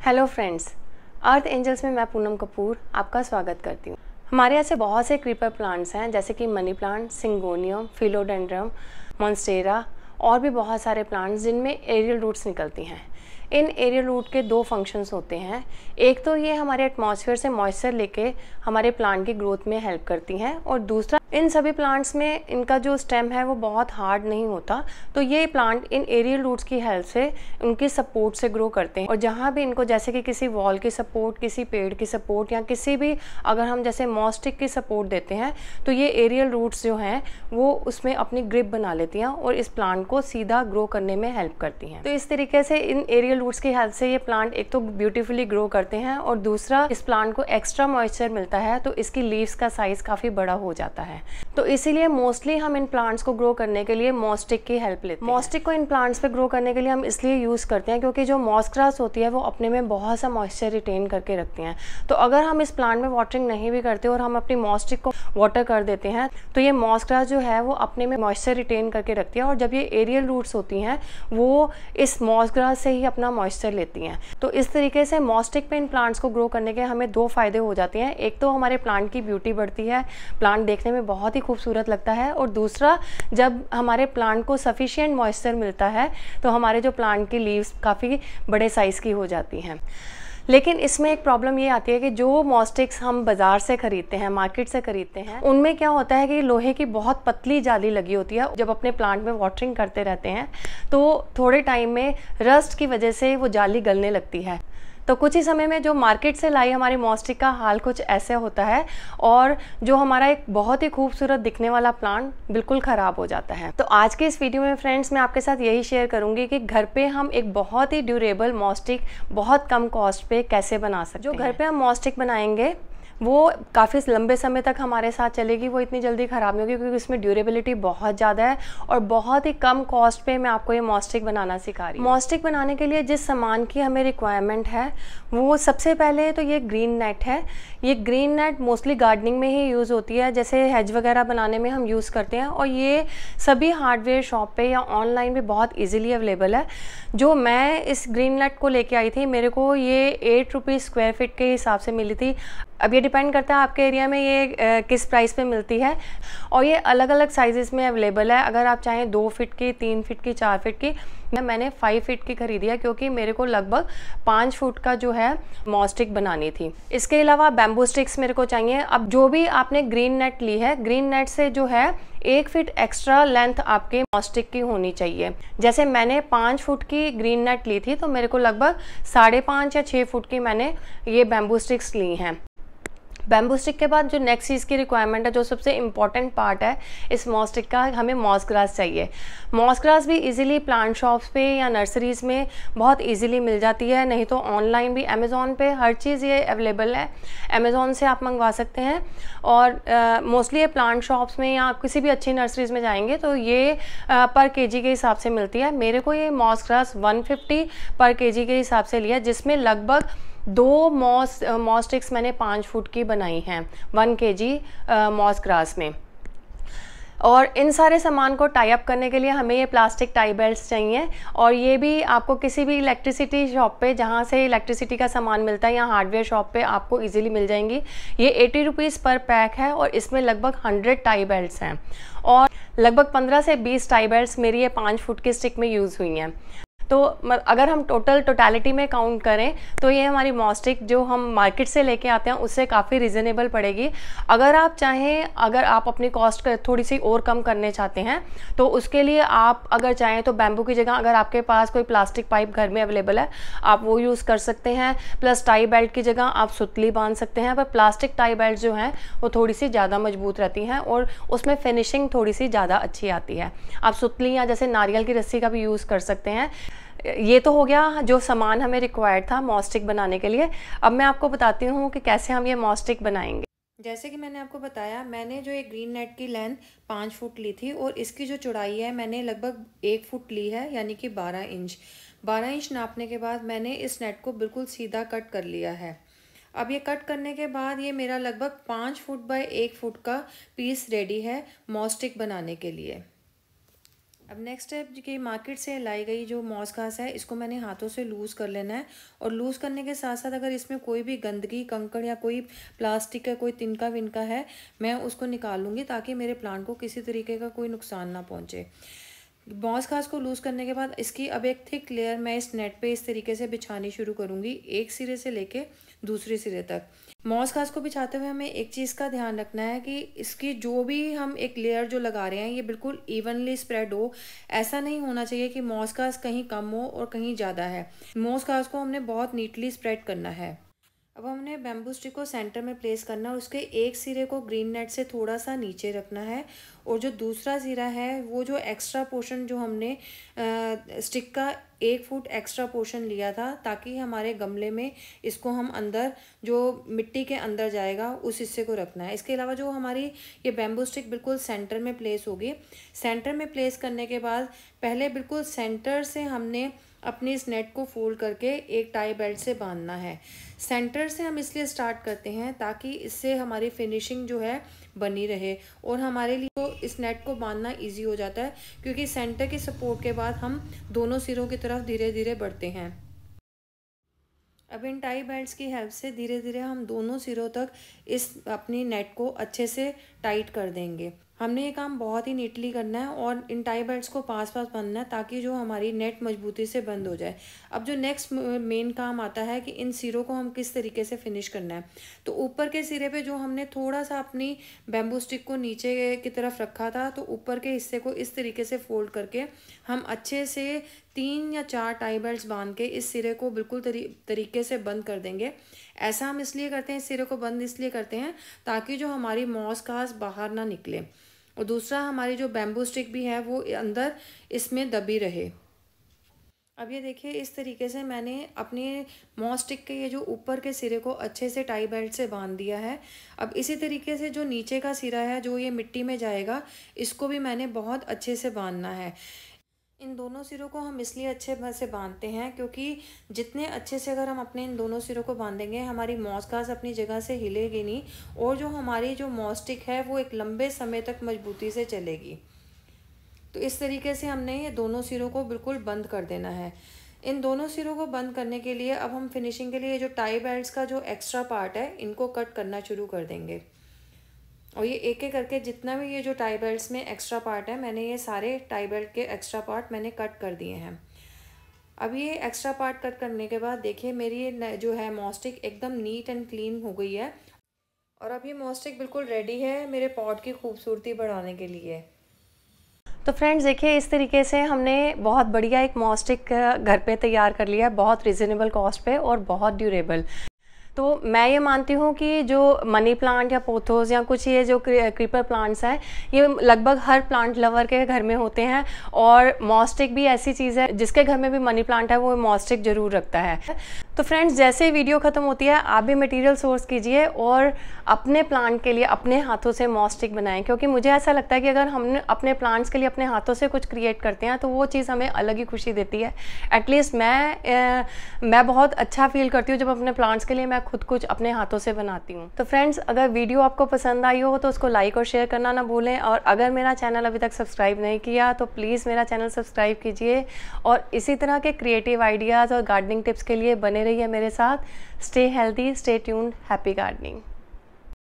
Hello friends, अर्थ angels में मैं पूनम कपूर आपका स्वागत करती हूँ। हमारे ऐसे बहुत से क्रीपर प्लांट्स हैं जैसे कि मनी प्लांट, सिंगोनियम, फिलोडेंड्रम, मॉन्स्टेरा और भी बहुत सारे प्लांट्स जिनमें एरियल रूट्स निकलती हैं। इन एरियल रूट के दो फंक्शंस होते हैं। एक तो ये हमारे एटमॉस्फेयर से मॉइस्चर लेके हमारे प्लांट की ग्रोथ में हेल्प करती हैं और दूसरा इन सभी प्लांट्स में इनका जो स्टेम है वो बहुत हार्ड नहीं होता, तो ये प्लांट इन एरियल रूट्स की हेल्प से उनकी सपोर्ट से ग्रो करते हैं। और जहाँ भी इनको जैसे कि किसी वॉल की सपोर्ट, किसी पेड़ की सपोर्ट या किसी भी अगर हम जैसे मॉस्टिक की सपोर्ट देते हैं तो ये एरियल रूट्स जो हैं वो उसमें अपनी ग्रिप बना लेती हैं और इस प्लांट को सीधा ग्रो करने में हेल्प करती हैं। तो इस तरीके से इन एरियल रूट्स की हेल्प से ये प्लांट एक तो ब्यूटीफुली ग्रो करते हैं और दूसरा इस प्लांट को एक्स्ट्रा मॉइस्चर मिलता है तो इसकी लीव्स का साइज काफ़ी बड़ा हो जाता है। तो इसीलिए मोस्टली हम इन प्लांट्स को ग्रो करने के लिए मॉस्टिक की हेल्प लेते हैं। मॉस्टिक को इन प्लांट्स पे ग्रो करने के लिए हम इसलिए यूज़ करते हैं क्योंकि जो मॉस ग्रास होती है वो अपने में बहुत सा मॉइस्चर रिटेन करके रखती हैं। तो अगर हम इस प्लांट में वाटरिंग नहीं भी करते और हम अपनी मॉस्टिक को वाटर कर देते हैं तो ये मॉस ग्रास जो है वो अपने में मॉइस्चर रिटेन करके रखती है और जब ये एरियल रूट्स होती हैं वो इस मॉस ग्रास से ही अपना मॉइस्चर लेती हैं। तो इस तरीके से मॉस्टिक पे इन प्लांट्स को ग्रो करने के हमें दो फायदे हो जाते हैं। एक तो हमारे प्लांट की ब्यूटी बढ़ती है, प्लांट देखने में बहुत ही खूबसूरत लगता है, और दूसरा जब हमारे प्लांट को सफिशिएंट मॉइस्चर मिलता है तो हमारे जो प्लांट की लीव्स काफ़ी बड़े साइज़ की हो जाती हैं। लेकिन इसमें एक प्रॉब्लम ये आती है कि जो मॉस्टिक्स हम बाज़ार से ख़रीदते हैं, मार्केट से ख़रीदते हैं, उनमें क्या होता है कि लोहे की बहुत पतली जाली लगी होती है। जब अपने प्लांट में वाटरिंग करते रहते हैं तो थोड़े टाइम में रस्ट की वजह से वो जाली गलने लगती है। तो कुछ ही समय में जो मार्केट से लाई हमारी मॉस्टिक का हाल कुछ ऐसे होता है और जो हमारा एक बहुत ही खूबसूरत दिखने वाला प्लांट बिल्कुल ख़राब हो जाता है। तो आज के इस वीडियो में फ्रेंड्स मैं आपके साथ यही शेयर करूंगी कि घर पे हम एक बहुत ही ड्यूरेबल मॉस्टिक बहुत कम कॉस्ट पे कैसे बना सकते हैं। जो घर पे हम मॉस्टिक बनाएंगे वो काफ़ी लंबे समय तक हमारे साथ चलेगी, वो इतनी जल्दी ख़राब नहीं होगी क्योंकि उसमें ड्यूरेबिलिटी बहुत ज़्यादा है और बहुत ही कम कॉस्ट पे मैं आपको ये मॉस्टिक बनाना सिखा रही हूँ। मॉस्टिक बनाने के लिए जिस सामान की हमें रिक्वायरमेंट है वो सबसे पहले तो ये ग्रीन नेट है। ये ग्रीन नेट मोस्टली गार्डनिंग में ही यूज़ होती है, जैसे हेज वगैरह बनाने में हम यूज़ करते हैं, और ये सभी हार्डवेयर शॉप पे या ऑनलाइन भी बहुत ईजिली अवेलेबल है। जो मैं इस ग्रीन नेट को लेके आई थी मेरे को ये 8 रुपीज़ स्क्वायर फीट के हिसाब से मिली थी। अब ये डिपेंड करता है आपके एरिया में ये किस प्राइस पे मिलती है, और ये अलग अलग साइजेस में अवेलेबल है। अगर आप चाहें 2 फीट की, 3 फीट की, 4 फीट की, मैंने 5 फीट की खरीदी है क्योंकि मेरे को लगभग 5 फुट का जो है मॉस्टिक बनानी थी। इसके अलावा बैम्बू स्टिक्स मेरे को चाहिए। अब जो भी आपने ग्रीन नेट ली है, ग्रीन नेट से जो है 1 फीट एक्स्ट्रा लेंथ आपके मॉस्टिक की होनी चाहिए। जैसे मैंने 5 फुट की ग्रीन नेट ली थी तो मेरे को लगभग 5.5 या 6 फुट की मैंने ये बैम्बू स्टिक्स ली हैं। बैम्बू स्टिक के बाद जो नेक्स्ट चीज़ की रिक्वायरमेंट है, जो सबसे इम्पॉर्टेंट पार्ट है इस मॉस स्टिक का, हमें मॉस ग्रास चाहिए। मॉस ग्रास भी इजीली प्लांट शॉप्स पे या नर्सरीज़ में बहुत इजीली मिल जाती है, नहीं तो ऑनलाइन भी अमेज़ॉन पे हर चीज़ ये अवेलेबल है। अमेज़ॉन से आप मंगवा सकते हैं और मोस्टली ये प्लांट शॉप्स में या किसी भी अच्छी नर्सरीज़ में जाएंगे तो ये पर केजी के हिसाब से मिलती है। मेरे को ये मॉस ग्रास 150 पर केजी के हिसाब से लिया, जिसमें लगभग 2 मॉस स्टिक्स मैंने 5 फुट की बनाई हैं 1 केजी मॉस ग्रास में। और इन सारे सामान को टाई अप करने के लिए हमें ये प्लास्टिक टाई बेल्ट्स चाहिए, और ये भी आपको किसी भी इलेक्ट्रिसिटी शॉप पे जहाँ से इलेक्ट्रिसिटी का सामान मिलता है या हार्डवेयर शॉप पे आपको इजीली मिल जाएंगी। ये 80 रुपीज़ पर पैक है और इसमें लगभग 100 टाई बेल्ट्स हैं और लगभग 15 से 20 टाई बेल्ट्स मेरी ये 5 फुट की स्टिक में यूज़ हुई हैं। तो अगर हम टोटलिटी में काउंट करें तो ये हमारी मॉस्टिक जो हम मार्केट से लेके आते हैं उससे काफ़ी रिजनेबल पड़ेगी। अगर आप चाहें, अगर आप अपनी कॉस्ट थोड़ी सी और कम करने चाहते हैं तो उसके लिए आप अगर चाहें तो बैम्बू की जगह अगर आपके पास कोई प्लास्टिक पाइप घर में अवेलेबल है आप वो यूज़ कर सकते हैं, प्लस टाई बेल्ट की जगह आप सुतली बांध सकते हैं। पर प्लास्टिक टाई बेल्ट जो हैं वो थोड़ी सी ज़्यादा मजबूत रहती हैं और उसमें फिनिशिंग थोड़ी सी ज़्यादा अच्छी आती है। आप सुतली या जैसे नारियल की रस्सी का भी यूज़ कर सकते हैं। ये तो हो गया जो सामान हमें रिक्वायर्ड था मॉस्टिक बनाने के लिए। अब मैं आपको बताती हूँ कि कैसे हम ये मॉस्टिक बनाएंगे। जैसे कि मैंने आपको बताया, मैंने जो एक ग्रीन नेट की लेंथ 5 फुट ली थी और इसकी जो चौड़ाई है मैंने लगभग 1 फुट ली है, यानी कि 12 इंच। 12 इंच नापने के बाद मैंने इस नेट को बिल्कुल सीधा कट कर लिया है। अब ये कट करने के बाद ये मेरा लगभग 5 फुट बाय 1 फुट का पीस रेडी है मॉस्टिक बनाने के लिए। अब नेक्स्ट स्टेप कि मार्केट से लाई गई जो मॉस घास है इसको मैंने हाथों से लूज़ कर लेना है। और लूज़ करने के साथ साथ अगर इसमें कोई भी गंदगी, कंकड़ या कोई प्लास्टिक का कोई तिनका विनका है, मैं उसको निकाल लूँगी ताकि मेरे प्लांट को किसी तरीके का कोई नुकसान ना पहुँचे। मॉस घास को लूज़ करने के बाद इसकी अब एक थिक लेयर मैं इस नेट पे इस तरीके से बिछानी शुरू करूँगी, एक सिरे से लेके दूसरे सिरे तक। मॉस घास को बिछाते हुए हमें एक चीज़ का ध्यान रखना है कि इसकी जो भी हम एक लेयर जो लगा रहे हैं ये बिल्कुल इवनली स्प्रेड हो। ऐसा नहीं होना चाहिए कि मॉस घास कहीं कम हो और कहीं ज़्यादा है। मॉस घास को हमने बहुत नीटली स्प्रेड करना है। अब हमने बैम्बू स्टिक को सेंटर में प्लेस करना है, उसके एक सिरे को ग्रीन नेट से थोड़ा सा नीचे रखना है और जो दूसरा सिरा है वो जो एक्स्ट्रा पोर्शन जो हमने स्टिक का 1 फुट एक्स्ट्रा पोर्शन लिया था ताकि हमारे गमले में इसको हम अंदर जो मिट्टी के अंदर जाएगा उस हिस्से को रखना है। इसके अलावा जो हमारी ये बैम्बू स्टिक बिल्कुल सेंटर में प्लेस होगी। सेंटर में प्लेस करने के बाद पहले बिल्कुल सेंटर से हमने अपनी इस नेट को फोल्ड करके एक टाई बेल्ट से बांधना है। सेंटर से हम इसलिए स्टार्ट करते हैं ताकि इससे हमारी फिनिशिंग जो है बनी रहे और हमारे लिए तो इस नेट को बांधना इजी हो जाता है क्योंकि सेंटर की सपोर्ट के बाद हम दोनों सिरों की तरफ धीरे धीरे बढ़ते हैं। अब इन टाई बेल्ट्स की हेल्प से धीरे धीरे हम दोनों सिरों तक इस अपनी नेट को अच्छे से टाइट कर देंगे। हमने ये काम बहुत ही नीटली करना है और इन टाई बेल्ट्स को पास पास बांधना है ताकि जो हमारी नेट मजबूती से बंद हो जाए। अब जो नेक्स्ट मेन काम आता है कि इन सिरों को हम किस तरीके से फिनिश करना है। तो ऊपर के सिरे पे जो हमने थोड़ा सा अपनी बैम्बू स्टिक को नीचे की तरफ रखा था तो ऊपर के हिस्से को इस तरीके से फोल्ड करके हम अच्छे से 3 या 4 टाई बेल्ट्स बांध के इस सिरे को बिल्कुल तरीके से बंद कर देंगे। ऐसा हम इसलिए करते हैं, इस सिरे को बंद इसलिए करते हैं ताकि जो हमारी मॉस घास बाहर ना निकले और दूसरा हमारी जो बैम्बू स्टिक भी है वो अंदर इसमें दबी रहे। अब ये देखिए इस तरीके से मैंने अपने मॉस स्टिक के ये जो ऊपर के सिरे को अच्छे से टाई बेल्ट से बांध दिया है। अब इसी तरीके से जो नीचे का सिरा है जो ये मिट्टी में जाएगा इसको भी मैंने बहुत अच्छे से बांधना है। इन दोनों सिरों को हम इसलिए अच्छे से बांधते हैं क्योंकि जितने अच्छे से अगर हम अपने इन दोनों सिरों को बांधेंगे हमारी मॉस घास अपनी जगह से हिलेगी नहीं और जो हमारी जो मॉस स्टिक है वो एक लंबे समय तक मजबूती से चलेगी। तो इस तरीके से हमने ये दोनों सिरों को बिल्कुल बंद कर देना है। इन दोनों सिरों को बंद करने के लिए अब हम फिनिशिंग के लिए जो टाई बेल्ट्स का जो एक्स्ट्रा पार्ट है इनको कट करना शुरू कर देंगे। और ये एक एक करके जितना भी ये जो टाई बेल्ट्स में एक्स्ट्रा पार्ट है मैंने ये सारे टाई बेल्ट के एक्स्ट्रा पार्ट मैंने कट कर दिए हैं। अब ये एक्स्ट्रा पार्ट कट करने के बाद देखिए मेरी जो है मॉस स्टिक एकदम नीट एंड क्लीन हो गई है और अब ये मॉस स्टिक बिल्कुल रेडी है मेरे पॉट की खूबसूरती बढ़ाने के लिए। तो फ्रेंड्स देखिए इस तरीके से हमने बहुत बढ़िया एक मॉस स्टिक घर पे तैयार कर लिया है, बहुत रिजनेबल कॉस्ट पे और बहुत ड्यूरेबल। तो मैं ये मानती हूँ कि जो मनी प्लांट या पोथोस या कुछ ये जो क्रीपर प्लांट्स हैं ये लगभग हर प्लांट लवर के घर में होते हैं और मॉस स्टिक भी ऐसी चीज़ है जिसके घर में भी मनी प्लांट है वो मॉस स्टिक ज़रूर रखता है। तो फ्रेंड्स जैसे ही वीडियो ख़त्म होती है आप भी मटेरियल सोर्स कीजिए और अपने प्लांट के लिए अपने हाथों से मॉस स्टिक बनाएं क्योंकि मुझे ऐसा लगता है कि अगर हम अपने प्लांट्स के लिए अपने हाथों से कुछ क्रिएट करते हैं तो वो चीज़ हमें अलग ही खुशी देती है। एटलीस्ट मैं बहुत अच्छा फील करती हूँ जब अपने प्लांट्स के लिए मैं खुद कुछ अपने हाथों से बनाती हूँ। तो फ्रेंड्स अगर वीडियो आपको पसंद आई हो तो उसको लाइक और शेयर करना ना भूलें और अगर मेरा चैनल अभी तक सब्सक्राइब नहीं किया तो प्लीज़ मेरा चैनल सब्सक्राइब कीजिए और इसी तरह के क्रिएटिव आइडियाज़ और गार्डनिंग टिप्स के लिए बने रहिए मेरे साथ। Stay healthy, stay tuned, happy gardening.